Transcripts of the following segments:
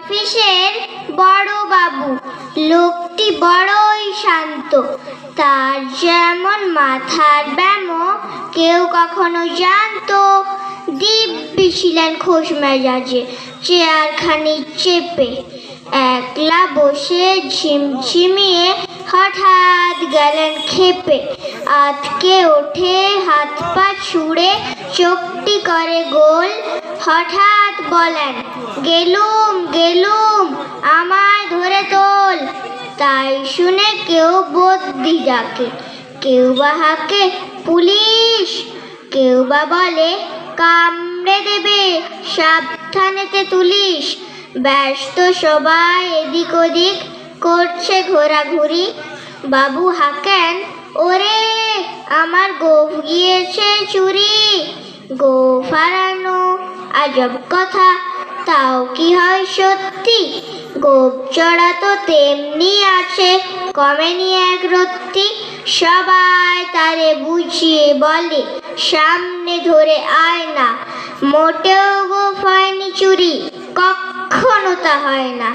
অফিসের বড় বাবু। লোকটি বড়ই শান্ত, তার যেমন মাথার ব্যামো কেউ কখনো জানতো। দিব্যি ছিলেন খোশ মেজাজে, চেয়ারখানি চেপে একলা বসে ঝিমঝিমিয়ে হঠাৎ গেলেন খেপে। আতকে ওঠে, হাত পা ছুঁড়ে চোখটি করে গোল, হঠাৎ বলেন, গেলুম গেলুম, আমায় ধরে তোল। তাই শুনে কেউ বদ্যি ডাকে, কেউ বা হাঁকে পুলিশ, কেউ বা বলে কামড়ে দেবে, সাবধানেতে তুলিস। ব্যস্ত সবাই এদিক ওদিক করছে ঘোরাঘুরি। বাবু হাঁকেন, ওরে আমার গোঁফ গিয়েছে চুরি। গোঁফ হারানো আজব কথা, তাও কি হয় সত্যি? গোঁফ চড়া তো তেমনি আছে, কমেনি এক রত্তি। সবাই তারে বুঝিয়ে বলে, সামনে ধরে আয় না, মোটেও গোঁফ হয়নি চুরি, কখনো তা হয় না।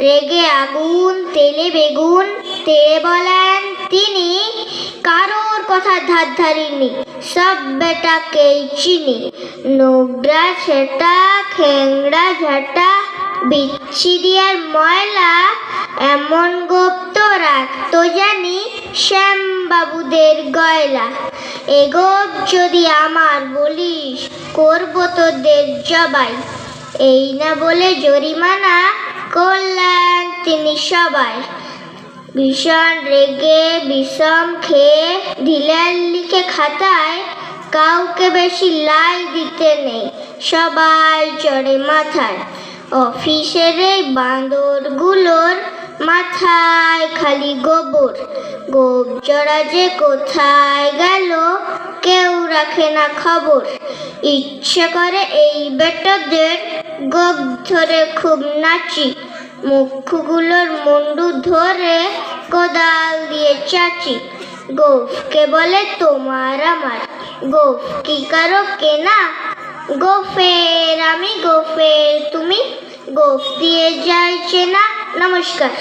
রেগে আগুন, তেলে বেগুন, তেড়ে বলেন তিনি, কারোর কথা ধার ধারিনি, সব বেটাকেই চিনি। নোংরা ছেটা, খেংড়া ঝাঁটা, বিচ্ছিরি আর ময়লা, এমন গোঁফ তো রাখতো জানি শ্যামবাবুদের গয়লা। এ গোঁফ যদি আমার বলিস, করবো তোদের জবাই। এই না বলে জরিমানা করলেন তিনি সবাই। ভীষণ রেগে বিষম খেয়ে দিলেন লিখে খাতায়, কাউকে বেশি লাই দিতে নেই, সবাই চড়ে মাথায়। অফিসের এই বাঁদরগুলোর মাথায় খালি গোবর। গোঁফ চড়া যে কোথায় গেল কেউ রাখে না খবর। ইচ্ছে করে এই বেটাদের গোঁফ ধরে খুব নাচি, মুখগুলোর মুন্ডু ধরে কোদাল দিয়ে চাচি। গোঁফকে বলে তোমার আমার, গোঁফ কি কারো কেনা? গোঁফের আমি, গোঁফের তুমি, গোঁফ দিয়ে যায় চেনা। নমস্কার।